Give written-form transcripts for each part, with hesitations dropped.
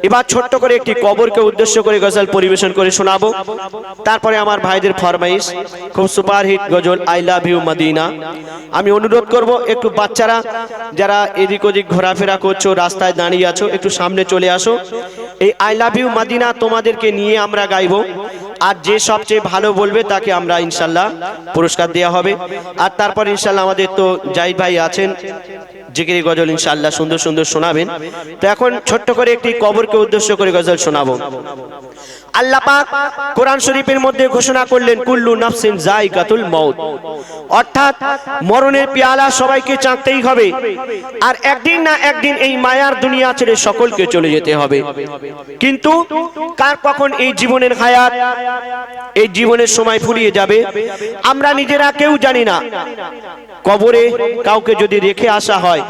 এবার ছোট্ট করে একটি কবরকে উদ্দেশ্য করে গজল পরিবেশন করে শোনাবো। তারপরে আমার ভাইদের ফরমাইশ খুব সুপারহিট গজল আই লাভ ইউ মদিনা। আমি অনুরোধ করব একটু বাচ্চারা যারা এদিক ওদিক ঘোরাফেরা করছো, রাস্তায় দাঁড়িয়ে আছো, একটু সামনে চলে আসো। এই আই লাভ ইউ মদিনা তোমাদেরকে নিয়ে আমরা গাইবো, আর যে সবচেয়ে ভালো বলবে তাকে আমরা ইনশাল্লাহ পুরস্কার দেওয়া হবে। আর তারপর ইনশাল্লাহ আমাদের তো জাহিদ ভাই আছেন, জিকিরি গজল ইনশাআল্লাহ সুন্দর সুন্দর শোনাবেন। তো এখন ছোট্ট করে একটি কবরকে উদ্দেশ্য করে গজল শোনাবো। আল্লাহ পাক কোরআন শরীফের মধ্যে ঘোষণা করলেন কুল্লু নাফসিন যায়কাতুল মউত, অর্থাৎ মরণের পেয়ালা সবাইকে চাখতেই হবে, আর একদিন না একদিন এই মায়ার দুনিয়া ছেড়ে সকলকে চলে যেতে হবে। কিন্তু কার কখন এই জীবনের হায়াত, এই জীবনের সময় ফুরিয়ে যাবে আমরা নিজেরা কেউ জানি না। কবরে কাউকে যদি রেখে আসা হয়,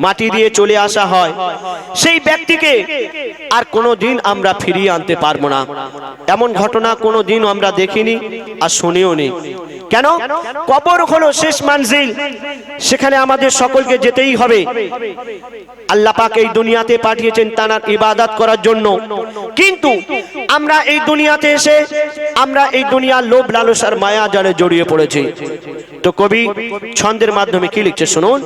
মাটি দিয়ে চলে আসা হয়, সেই ব্যক্তিকে আর কোনোদিন আমরা ফিরিয়ে আনতে পারবো না। এমন ঘটনা কোনোদিন আমরা দেখিনি আর শুনিও নি। কেন? কবর হলো শেষ মানজিল, সেখানে আমাদের সকলকে যেতেই হবে। আল্লাহ পাক এই দুনিয়াতে পাঠিয়েছেন তার ইবাদত করার জন্য, কিন্তু আমরা এই দুনিয়াতে এসে আমরা এই দুনিয়ার লোভ লালসার মায়া জালে জড়িয়ে পড়েছি। তো কবি ছন্দের মাধ্যমে কি লিখছে শুনুন।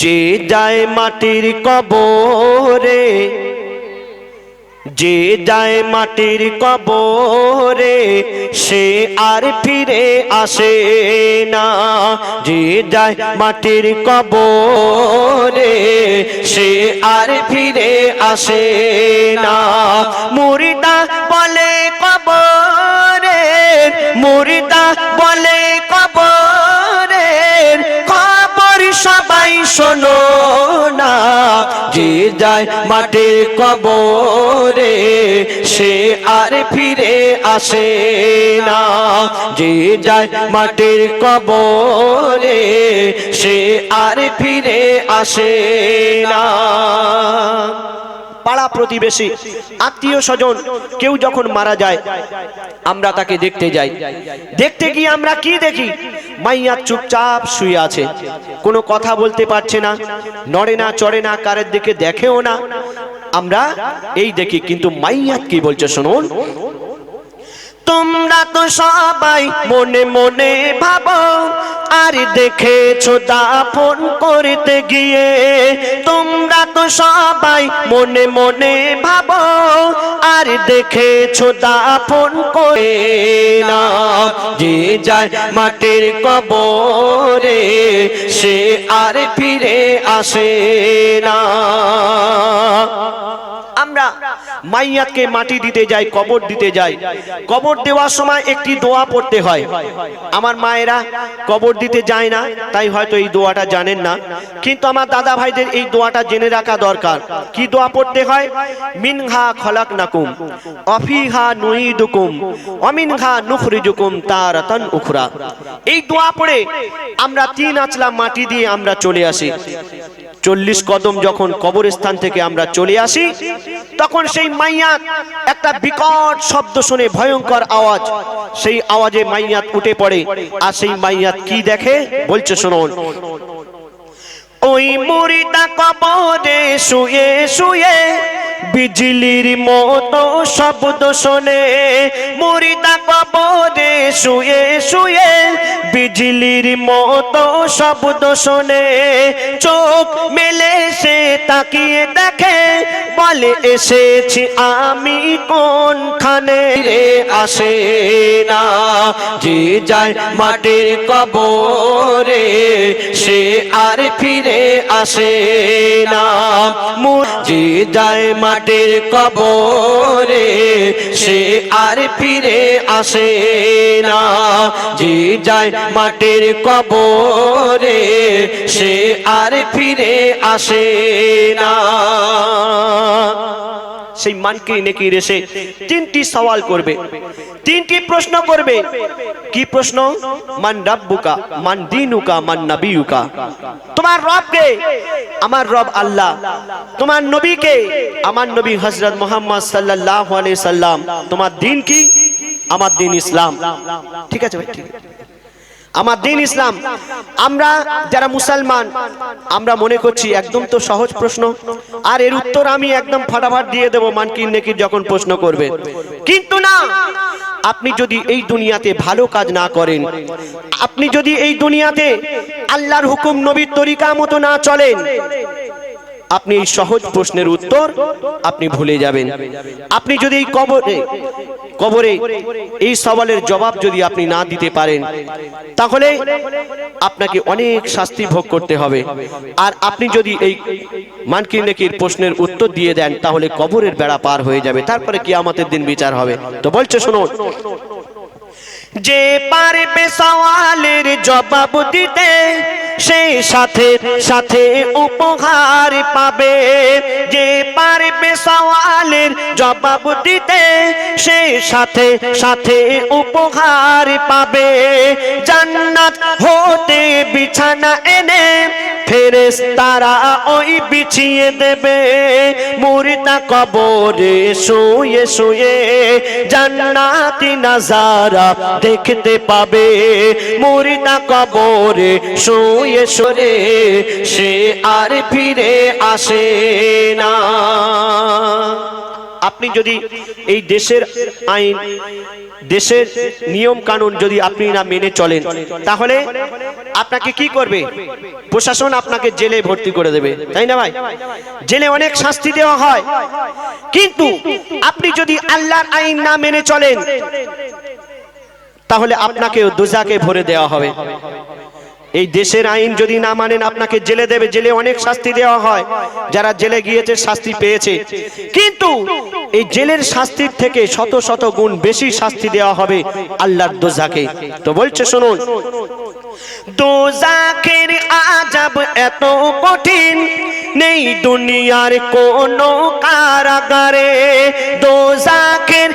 যে যায় মাটির কবরে, যে যায় মাটির কবরে সে আর ফিরে আসে না। যে যায় মাটির কবরে সে আর ফিরে আসে না। মুর্দা বলে কবরে, মুর্দা বলে কবরে, খবর সবাই শোনো না। যে যায় মাটির কবরে সে আর ফিরে আসে না। যে যায় মাটির কবরে সে আর ফিরে আসে না। পাড়া প্রতিবেশী, আত্মীয় স্বজন কেউ যখন মারা যায় আমরা তাকে দেখতে যাই। দেখতে গিয়ে আমরা কি দেখি? মাইয়াত চুপচাপ শুয়ে আছে, কোনো কথা বলতে পারছে না, নড়ে না চড়ে না, কারের দিকে দেখেও না, আমরা এই দেখি। কিন্তু মাইয়াত কি বলছে শুনুন। তোমরা তো সবাই মনে মনে ভাবো আর দেখেছো দাফন করতে গিয়ে। তোমরা তো সবাই মনে মনে ভাবো আর দেখেছো দাফন করে না। যে যায় মাটির কবরে সে আর ফিরে আসে না। আমরা মাইয়াতকে মাটি দিতে যাই, কবর দিতে যাই। কবর দেওয়ার সময় একটি দোয়া পড়তে হয়। আমার মায়েরা কবর দিতে যায় না, তাই হয়তো এই দোয়াটা জানেন না, কিন্তু আমার দাদা ভাইদের এই দোয়াটা জেনে রাখা দরকার। কি দোয়া পড়তে হয়? মিনহা খলাকনাকুম অফিহা নুইদুকুম অমিনহা নুখরিজুকুম তারাতান উখরা। এই দোয়া পড়ে আমরা 3 আঁচলা মাটি দিয়ে আমরা চলে আসি। 40 কদম যখন কবরস্থান থেকে আমরা চলে আসি, তখন সেই মাইয়াত একটা বিকট শব্দ শুনে, ভয়ঙ্কর আওয়াজ, সেই আওয়াজে মাইয়াত উঠে পড়ে। আর সেই মাইয়াত কি দেখে বলছে শুনুন। ওই মুর্দা কবরে শুয়ে শুয়ে বিজলির মতো শব্দ শোনে। মুর্দা কবরে শুয়ে শুয়ে বিজলির মতো শব্দ শোনে। চোখ মেলে সে তাকিয়ে দেখে, বলে এসেছি আমি কোনখানে। রে আসে না। যে যায় মাটির কবরে সে আর ফিরে আসে না। যে যায় মাটির কবরে সে আর ফিরে আসে না। যে যায় মাটির কবরে সে আর ফিরে আসে না। সেই মানকির নেকির এসে 3টি সওয়াল করবে, 3টি প্রশ্ন করবে। কি প্রশ্ন? মান রাব্বুকা, মান দীনুকা, মান নবিয়ুকা। তোমার রব কে? আমার রব আল্লাহ। তোমার নবী কে? আমার নবী হযরত মুহাম্মদ সাল্লাল্লাহু আলাইহি সাল্লাম। তোমার দ্বীন কি? আমার দ্বীন ইসলাম। ঠিক আছে ভাই, ঠিক আছে। আমার দিন ইসলাম, আমরা যারা মুসলমান আমরা মনে করছি একদম তো সহজ প্রশ্ন, আর এর উত্তর আমি একদম ফাটাফাট দিয়ে দেবো মানকির নেকির যখন প্রশ্ন করবে। কিন্তু না, আপনি যদি এই দুনিয়াতে ভালো কাজ না করেন, আপনি যদি এই দুনিয়াতে আল্লাহর হুকুম নবীর তরিকা মতো না চলেন, আপনি এই সহজ প্রশ্নের উত্তর আপনি ভুলে যাবেন। আপনি যদি এই কবরে এই সওয়ালের জবাব যদি আপনি না দিতে পারেন, তাহলে আপনাকে অনেক শাস্তি ভোগ করতে হবে। আর আপনি যদি এই মানকির নেকির প্রশ্নের উত্তর দিয়ে দেন, তাহলে কবরের বেড়া পার হয়ে যাবে, তারপরে কিয়ামতের দিন বিচার হবে। তো বলছে শুনুন, যে পারবে সওয়ালের জবাব দিতে সে সাথে সাথে উপহার পাবে। যে পারবে সওয়ালের জবাব দিতে সে সাথে সাথে উপহার পাবে। জান্নাত হতে বিছানা এনে ফেরেশতারা ওই বিছিয়ে দেবে। মুর্দা কবরে শুয়ে শুয়ে জান্নাতি নাজারা দেখতে পাবে। মুর্দা কবরে শুয়ে শুয়ে সে আর ফিরে আসে না। আপনি যদি এই দেশের আইন, দেশের নিয়ম কানুন যদি আপনি না মেনে চলেন, তাহলে আপনাকে কি করবে? প্রশাসন আপনাকে জেলে ভর্তি করে দেবে, তাই না ভাই? জেলে অনেক শাস্তি দেওয়া হয়। কিন্তু আপনি যদি আল্লাহর আইন না মেনে চলেন, তাহলে আপনাকে দোজাকে ভরে দেওয়া হবে। এই দেশের আইন যদি না মানেন, আপনাকে জেলে দেবে। জেলে অনেক শাস্তি দেওয়া হয়, যারা জেলে গিয়েছে শাস্তি পেয়েছে। কিন্তু এই জেলের শাস্তির থেকে শত শত গুণ বেশি শাস্তি দেওয়া হবে আল্লাহর দোজাকে। তো বলছে শুনুন, দোজাকের আযাব এত কঠিন নেই দুনিয়ার কোনো কারাগারে। দোজাকের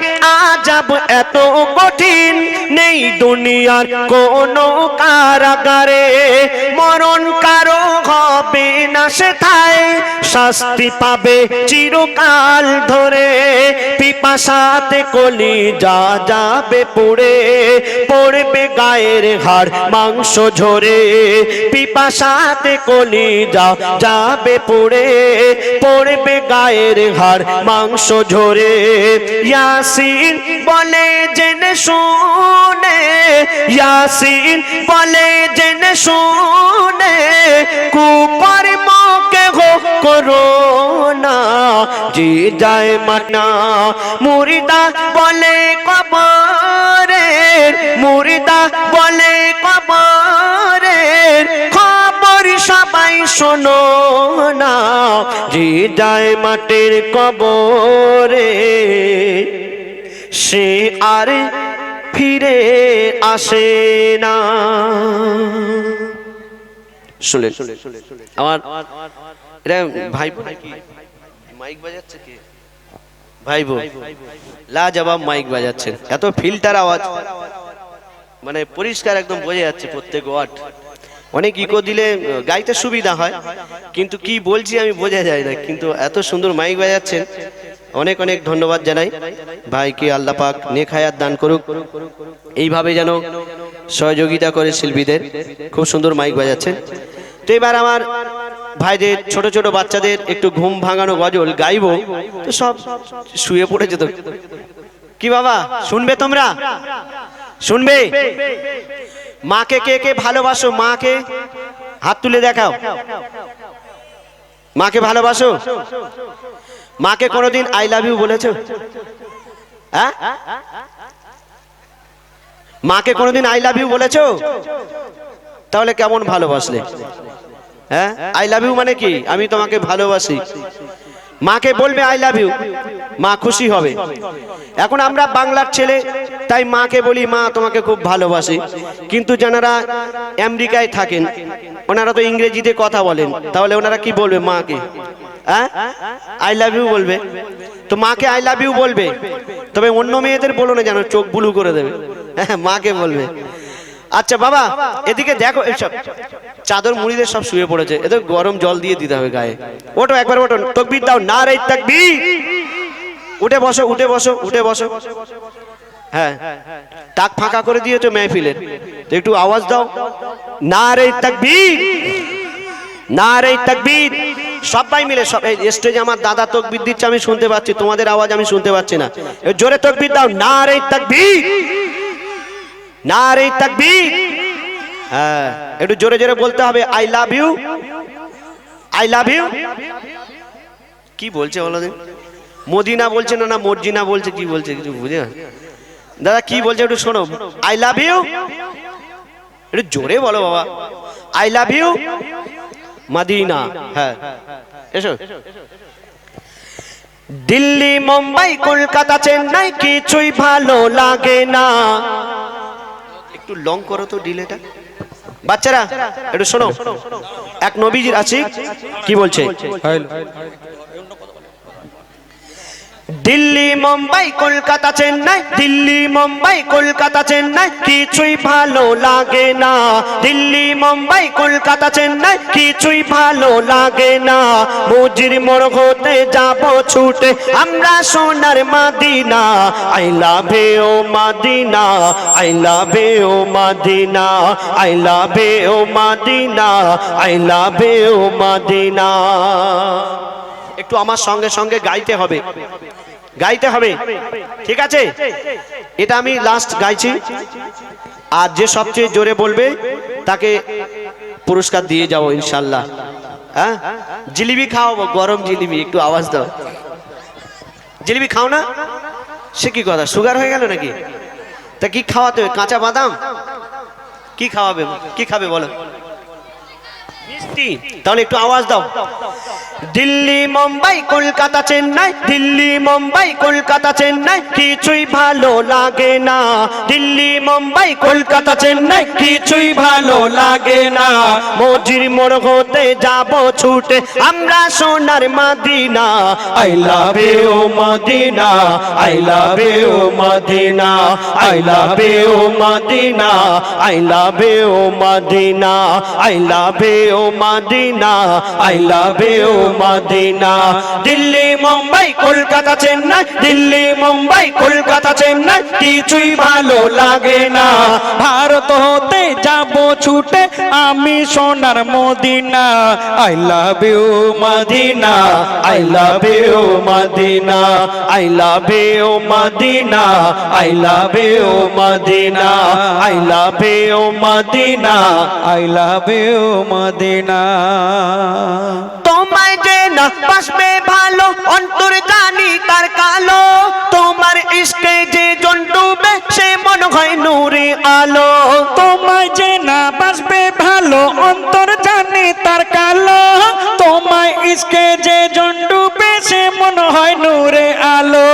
আযাব এত কঠিন নেই দুনিয়ার কোনো কারাগারে। মরণ কারো হবে না সেথায়, শাস্তি পাবে চিরকাল ধরে। পিপাসাতে কলিজা যাবে পুড়ে, পড়বে গায়ের হাড় মাংস ঝরে। পিপাসাতে কলিজা যাবে পুড়ে, পড়বে গায়ের হাড় মাংস ঝরে। ইয়াসিন বলে জেনে শুনে, ইয়াসিন বলে জেনে শুনে, কুকর্মকে করো না, যে যায় মানা। মুর্দা বলে কবরের, মুর্দা বলে কবরের খবর সবাই শোনো না, যে যায় মাটির কবরে সে আর ফিরে আসে না। শুনে আমার এটা ভাই মাইক বাজাচ্ছে কে? ভাই বোন লাজবাব মাইক বাজাচ্ছেন, এত ফিল্টার আওয়াজ, মানে পরিষ্কার একদম বোঝা যাচ্ছে প্রত্যেক ওয়ার্ড। অনেক ইকো দিলে গাইতে সুবিধা হয়, কিন্তু কি বলছি আমি বোঝা যায় না। কিন্তু এত সুন্দর মাইক বাজাচ্ছেন, অনেক অনেক ধন্যবাদ জানাই ভাইকে। আল্লাহ পাক নেক হায়াত দান করুক, এইভাবে যেন সহযোগিতা করে শিল্পীদের। খুব সুন্দর মাইক বাজাচ্ছেন। তো এবার আমার ভাইদের ছোট ছোট বাচ্চাদের একটু ঘুম ভাঙানো গজল গাইবো, তো সব শুয়ে পড়েছে। তো কি বাবা শুনবে? তোমরা শুনবে? মাকে কে কে ভালোবাসো? মাকে হাত তুলে দেখাও। মাকে ভালোবাসো? মাকে কোনোদিন আই লাভ ইউ বলেছো? হ্যাঁ, মাকে কোনোদিন আই লাভ ইউ বলেছো? তাহলে কেমন ভালোবাসলে? হ্যাঁ, আই লাভ ইউ মানে কি? আমি তোমাকে ভালোবাসি। মাকে বলবে আই লাভ ইউ, মা খুশি হবে। এখন আমরা বাংলার ছেলে, তাই মাকে বলি মা তোমাকে খুব ভালোবাসি। কিন্তু যারা আমেরিকায় থাকেন, ওনারা তো ইংরেজিতে কথা বলেন, তাহলে ওনারা কি বলবে মাকে? হ্যাঁ, আই লাভ ইউ বলবে। তো মাকে আই লাভ ইউ বলবে, তবে অন্য মেয়েদের বলো না, যেন চোখ ব্লু করে দেবে। হ্যাঁ, মাকে বলবে। আচ্ছা বাবা এদিকে দেখো, এসব চাদর মুড়িদের সব শুয়ে পড়েছে, এদের গরম জল দিয়ে দিতে হবে গায়ে। ওঠো একবার, ওঠো, তাকবীর দাও, নারে তাকবীর। উঠে বসো, উঠে বসো, উঠে বসো। হ্যাঁ, টাক ফাঁকা করে দিয়েছো মেহফিলের, তো একটু আওয়াজ দাও। নারে তাকবীর, নারে তাকবীর। সবাই মিলে, সব স্টেজে আমার দাদা তাকবীর দিচ্ছে, আমি শুনতে পাচ্ছি, তোমাদের আওয়াজ আমি শুনতে পাচ্ছি না। জোরে তাকবীর দাও, নারে তাকবীর, নারে তাকবীর। হ্যাঁ, একটু জোরে জোরে বলতে হবে, I love you, I love you. কি বলছে বলো দিন? মদিনা বলছে না, না মর্জিনা বলছে, কি বলছে কিছু বুঝে না দাদা, কি বলছে একটু শোনো। আই লাভ ইউ, একটু জোরে বলো বাবা। I love you Madina. হ্যাঁ, এসো। দিল্লি মুম্বাই কলকাতা চেন্নাই কিছুই ভালো লাগে না। একটু লং করো তো ডিলেটা বাচ্চারা, একটু শোনো। এক নবীজির আছে, কি বলছে? দিল্লি মুম্বাই কলকাতা চেন্নাই, দিল্লি মুম্বাই কলকাতা চেন্নাই কিছুই ভালো লাগে না। দিল্লি মুম্বাই কলকাতা চেন্নাই কিছুই ভালো লাগে না। মুজির মোড় হতে যাব ছুটে আমরা সোনার Madina. I love you Madina, I love you Madina, I love you Madina, I love you Madina. একটু আমার সঙ্গে সঙ্গে গাইতে হবে, গাইতে হবে, ঠিক আছে? এটা আমি লাস্ট গাইছি, আর যে সবচেয়ে জোরে বলবে তাকে পুরস্কার দিয়ে যাবো ইনশাল্লাহ। হ্যাঁ, জিলিপি খাওয়াবো, গরম জিলিপি, একটু আওয়াজ দাও। জিলিপি খাও না? সে কি কথা, সুগার হয়ে গেল নাকি? তা কি খাওয়াতে হবে? কাঁচা বাদাম? কি খাওয়াবে, কি খাবে বলো? মিষ্টি? তাহলে একটু আওয়াজ দাও। দিল্লি মুম্বাই কলকাতা চেন্নাই, দিল্লি মুম্বাই কলকাতা চেন্নাই কিছুই ভালো লাগে না। দিল্লি মুম্বাই কলকাতা চেন্নাই কিছুই ভালো লাগে না। মজির মোড় হতে যাব ছুটে আমরা সোনার Madina. I love you Madina, I love you Madina, I love you Madina, I love you Madina, I love you Madina, I love you Madina. Delhi Mumbai Kolkata Chennai, Delhi Mumbai Kolkata Chennai কিছুই ভালো লাগে না। ভারত হতে যাব ছুটে আমি সোনার Madina. I love you Madina, I love you Madina, I love you Madina, I love you Madina, I love you Madina, I love you Madina. তোমায় যে না বাসবে ভালো অন্তর জানি তার কালো। তোমার ইশকে যে জন ডুবে সে মন হয় নূরে আলো। তোমায় যে না বাসবে ভালো অন্তর জানি তার কালো। তোমায় ইশকে যে জন ডুবে সে মন হয় নূরে আলো।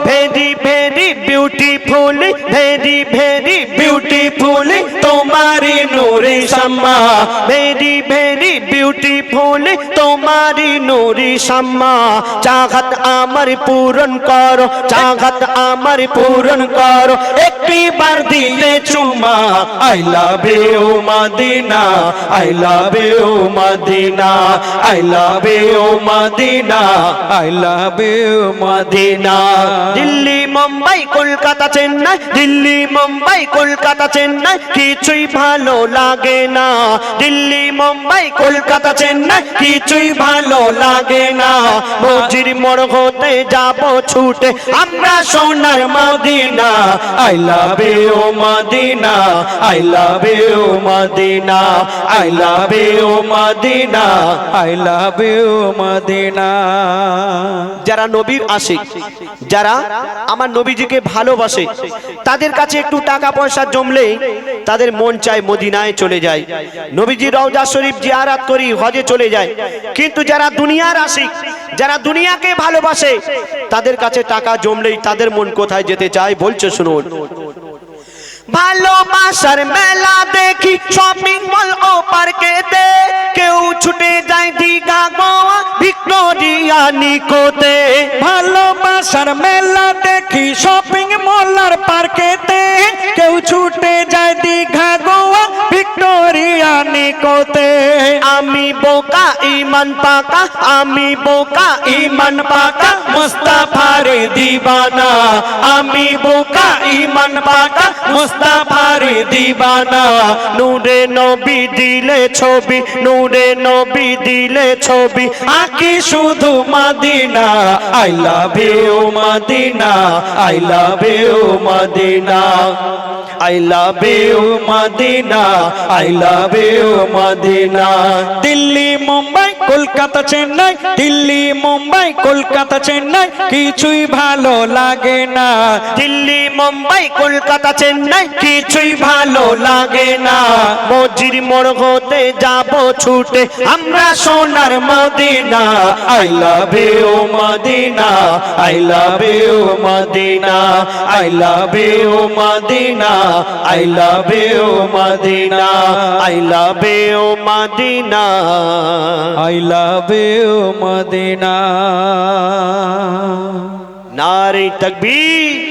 Very very beautiful, very very beautiful তোমারি নূরে শাম্মা। ভেরি ভেরি বিউটিফুল তোমারি নূরে শাম্মা। চাহত আমার পূরণ করো, চাহত আমার পূরণ করো একটি বার দিলে চুমা। I love you Madina, I love you Madina, I love you Madina, I love you Madina. Delhi Mumbai Kolkata Chennai, Delhi Mumbai Kolkata Chennai কিছুই ভালো লাগে না। দিল্লি মুম্বাই কলকাতা চেন্নাই কিছুই ভালো লাগে না। মজির মোড় হতে যাব ছুটে আমরা সোনার Madina. I love you Madina, I love you Madina, I love you Madina, I love you Madina. যারা নবীর আশিক, যারা আমার নবীজিকে ভালোবাসে, তাদের কাছে একটু টাকা পয়সা জমলে তাদের মন চায় মদিনায় চলে যায়, নবীজির রওজা শরীফ জিয়ারত করি, হজে চলে যায়। কিন্তু যারা দুনিয়ার আশিক, যারা দুনিয়াকে ভালোবাসে, তাদের কাছে টাকা জমলেই তাদের মন কোথায় যেতে চায় বলছে শুনুন। ভালোবাসার মেলা দেখি শপিং মল ও পার্কেতে, কেউ ছুটে যায় দীঘা গোয়া ভিক্টোরিয়া নিকোতে। ভালোবাসার মেলা দেখি শপিং মল আর পার্কেতে, কেউ ছুটে যায় দীঘা গোয়া ভিক্টোরিয়া নিকোতে। আমি বোকা ঈমান পাকা, আমি বোকা ঈমান পাকা, মুস্তাফার দিবানা, আমি বোকা ঈমান পাকা, মুস্তাফার দিবানা। নূরে নবী দিলে ছবি, নূরে নবী দিলে ছবি, আকি শুধু Madina, I love you Madina, I love you Madina, I love you Madina, I love you Madina. Delhi Mumbai Kolkata Chennai, Delhi Mumbai Kolkata Chennai, কিছুই ভালো লাগে না। দিল্লি মুম্বাই কলকাতা চেন্নাই, কিছুই ভালো লাগে না। মসজিদ মোড় হতে যাব ছুটে আমরা সোনার Madina, I love you Madina, I love you Madina, I love you Madina, I love you Madina, I love you Madina. I love you Madina. নারে তাকবীর।